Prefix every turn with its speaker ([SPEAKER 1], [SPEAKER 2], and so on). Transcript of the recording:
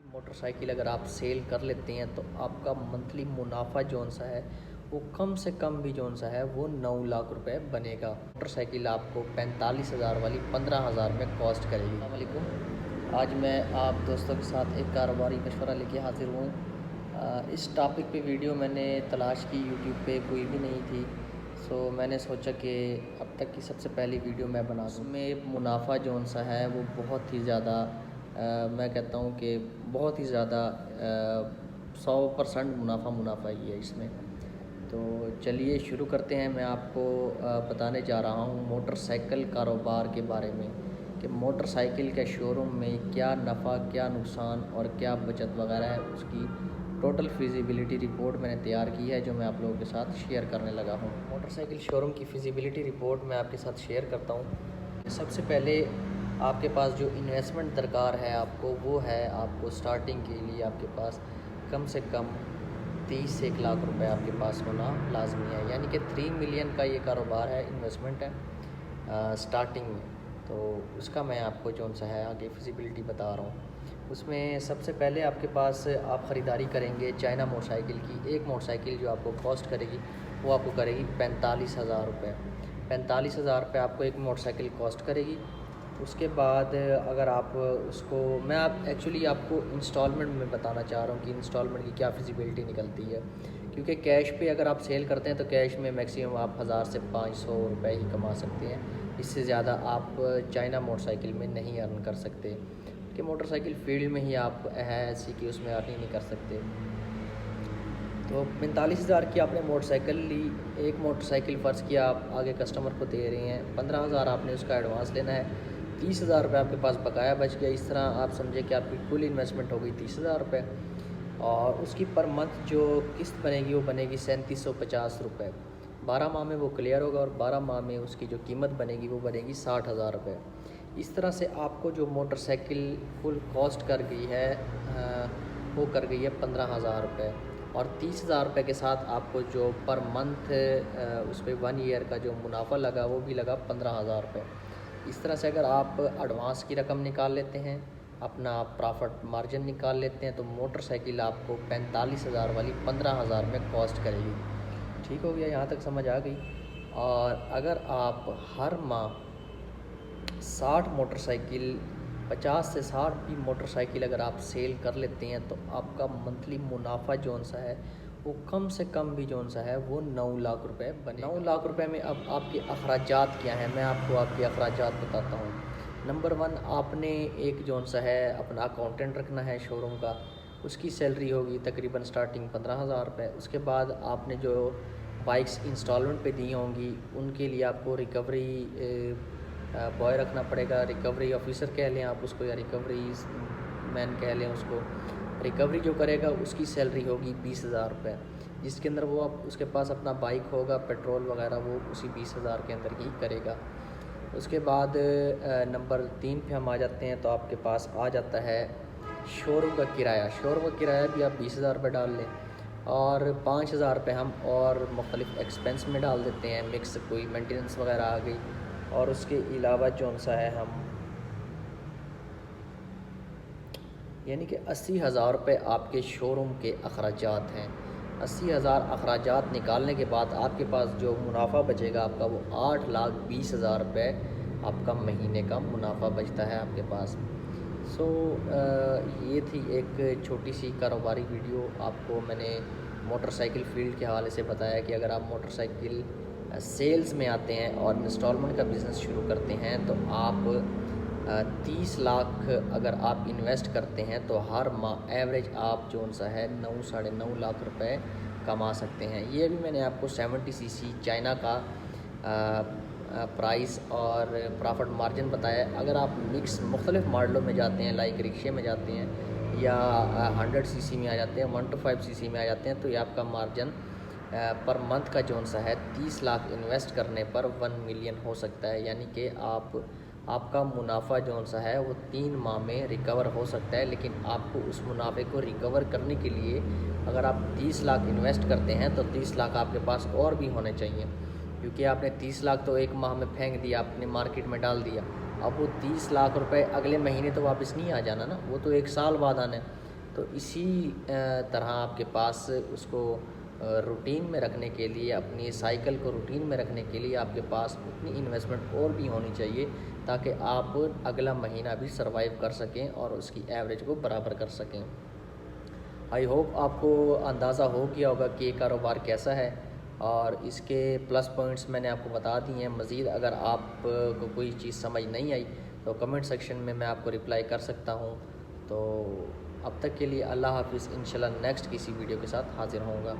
[SPEAKER 1] Motorcycle अगर आप cell कर लेते हैं तो आपका मंथली मुनाफा जौन सा है वो कम से कम भी जौन सा है वो 9 लाख रुपए बनेगा। मोटरसाइकिल आपको 45,000 वाली 15,000 में कॉस्ट करेगी। अस्सलाम वालेकुम। आज मैं आप दोस्तों के साथ एक कारोबारी मशवरा लेके हाजिर हूँ। इस टॉपिक पे वीडियो मैंने तलाश की, यूट्यूब पे कोई भी नहीं थी। मैंने सोचा कि अब तक की सबसे पहली वीडियो मैं बना दूँ। उसमें मुनाफा जौन सा है वो बहुत ही ज़्यादा मैं कहता हूँ कि बहुत ही ज़्यादा 100% मुनाफा ही है इसमें। तो चलिए शुरू करते हैं। मैं आपको बताने जा रहा हूँ मोटरसाइकिल कारोबार के बारे में कि मोटरसाइकिल के शोरूम में क्या नफ़ा, क्या नुकसान और क्या बचत वगैरह है। उसकी टोटल फिजिबिलिटी रिपोर्ट मैंने तैयार की है जो मैं आप लोगों के साथ शेयर करने लगा हूँ। मोटरसाइकिल शोरूम की फिजिबिलिटी रिपोर्ट मैं आपके साथ शेयर करता हूँ। सबसे पहले आपके पास जो इन्वेस्टमेंट दरकार है आपको, वो है आपको स्टार्टिंग के लिए आपके पास कम से कम 30 से 1 लाख रुपए आपके पास होना लाजमी है। यानी कि 3 मिलियन का ये कारोबार है, इन्वेस्टमेंट है स्टार्टिंग में। तो उसका मैं आपको जौन सा है आगे फिजिबिलिटी बता रहा हूँ। उसमें सबसे पहले आपके पास आप ख़रीदारी करेंगे चाइना मोटरसाइकिल की। एक मोटरसाइकिल जो आपको कॉस्ट करेगी वो आपको करेगी 45,000 रुपये। 45,000 रुपये आपको एक मोटरसाइकिल कॉस्ट करेगी। उसके बाद अगर आप उसको मैं आप एक्चुअली आपको इंस्टॉलमेंट में बताना चाह रहा हूँ कि इंस्टॉलमेंट की क्या फिजिबिलिटी निकलती है। क्योंकि कैश पे अगर आप सेल करते हैं तो कैश में मैक्सिमम आप 1000 से 500 रुपये ही कमा सकते हैं। इससे ज़्यादा आप चाइना मोटरसाइकिल में नहीं अर्न कर सकते कि मोटरसाइकिल फील्ड में ही आप है ऐसी कि उसमें अर्न ही नहीं कर सकते। तो 45,000 की आपने मोटरसाइकिल ली। एक मोटरसाइकिल फ़र्ज़ किया आप आगे कस्टमर को दे रहे हैं, 15,000 आपने उसका एडवांस लेना है। 30,000 रुपये आपके पास बकाया बच गया। इस तरह आप समझे कि आपकी कुल इन्वेस्टमेंट हो गई 30,000 रुपये। और उसकी पर मंथ जो किस्त बनेगी वो बनेगी 3750 रुपये। 12 माह में वो क्लियर होगा और 12 माह में उसकी जो कीमत बनेगी वो बनेगी 60,000 रुपये। इस तरह से आपको जो मोटरसाइकिल फुल कॉस्ट कर गई है वो कर गई है 15,000 रुपये। और 30,000 रुपये के साथ आपको जो पर मंथ उस पर 1 ईयर का जो मुनाफा लगा वो भी लगा 15,000 रुपये। इस तरह से अगर आप एडवांस की रकम निकाल लेते हैं, अपना प्रॉफिट मार्जिन निकाल लेते हैं, तो मोटरसाइकिल आपको 45,000 वाली 15,000 में कॉस्ट करेगी। ठीक हो गया, यहाँ तक समझ आ गई। और अगर आप हर माह 60 मोटरसाइकिल 50 से 60 भी मोटरसाइकिल अगर आप सेल कर लेते हैं तो आपका मंथली मुनाफा जौन सा है वो कम से कम भी जौन सा है वो 9 लाख रुपए बने। 9 लाख रुपए में अब आपके अखराजात क्या हैं, मैं आपको आपके अखराजात बताता हूँ। नंबर 1, आपने एक जौन सा है अपना अकाउंटेंट रखना है शोरूम का। उसकी सैलरी होगी तकरीबन स्टार्टिंग 15,000 रुपये। उसके बाद आपने जो बाइक्स इंस्टॉलमेंट पे दी होंगी उनके लिए आपको रिकवरी बॉय रखना पड़ेगा। रिकवरी ऑफिसर कह लें आप उसको, या रिकवरी मैन कह लें उसको। रिकवरी जो करेगा उसकी सैलरी होगी 20,000 रुपये, जिसके अंदर वो आप उसके पास अपना बाइक होगा, पेट्रोल वगैरह वो उसी 20,000 के अंदर ही करेगा। उसके बाद नंबर 3 पे हम आ जाते हैं तो आपके पास आ जाता है शोरूम का किराया। शोरूम का किराया भी आप 20,000 रुपये डाल लें और 5,000 रुपये हम और मुख्तलिफ़ एक्सपेंस में डाल देते हैं, मिक्स कोई मेंटेनेंस वगैरह आ गई। और उसके अलावा जौन सा है हम यानी कि 80,000 रुपये आपके शोरूम के अखराजात हैं। 80,000 अखराजात निकालने के बाद आपके पास जो मुनाफा बचेगा आपका वो 8,20,000 रुपये आपका महीने का मुनाफा बचता है आपके पास। ये थी एक छोटी सी कारोबारी वीडियो। आपको मैंने मोटरसाइकिल फील्ड के हवाले से बताया कि अगर आप मोटरसाइकिल सेल्स में आते हैं और इंस्टॉलमेंट का बिज़नेस शुरू करते हैं तो आप 30 लाख अगर आप इन्वेस्ट करते हैं तो हर माह एवरेज आप जौन सा है 9 साढ़े 9 लाख रुपए कमा सकते हैं। ये भी मैंने आपको 70 सीसी चाइना का प्राइस और प्रॉफिट मार्जिन बताया। अगर आप मिक्स मुख्तलिफ मॉडलों में जाते हैं, लाइक रिक्शे में जाते हैं या 100 सीसी में आ जाते हैं, 1 to 5 सीसी में आ जाते हैं, तो ये आपका मार्जिन पर मंथ का जौन सा है 30 लाख इन्वेस्ट करने पर 1 मिलियन हो सकता है। यानी कि आपका मुनाफा जौन सा है वो 3 माह में रिकवर हो सकता है। लेकिन आपको उस मुनाफे को रिकवर करने के लिए अगर आप 30 लाख इन्वेस्ट करते हैं तो 30 लाख आपके पास और भी होने चाहिए, क्योंकि आपने 30 लाख तो एक माह में फेंक दिया, आपने मार्केट में डाल दिया। अब वो 30 लाख रुपए अगले महीने तो वापस नहीं आ जाना ना, वो तो 1 साल बाद आना है। तो इसी तरह आपके पास उसको रूटीन में रखने के लिए, अपनी साइकिल को रूटीन में रखने के लिए आपके पास उतनी इन्वेस्टमेंट और भी होनी चाहिए ताकि आप अगला महीना भी सर्वाइव कर सकें और उसकी एवरेज को बराबर कर सकें। आई होप आपको अंदाज़ा हो गया होगा कि ये कारोबार कैसा है और इसके प्लस पॉइंट्स मैंने आपको बता दिए हैं। मज़ीद अगर आपको कोई चीज़ समझ नहीं आई तो कमेंट सेक्शन में मैं आपको रिप्लाई कर सकता हूँ। तो अब तक के लिए अल्लाह हाफ़िज़। इंशाल्लाह नेक्स्ट किसी वीडियो के साथ हाज़िर होऊंगा।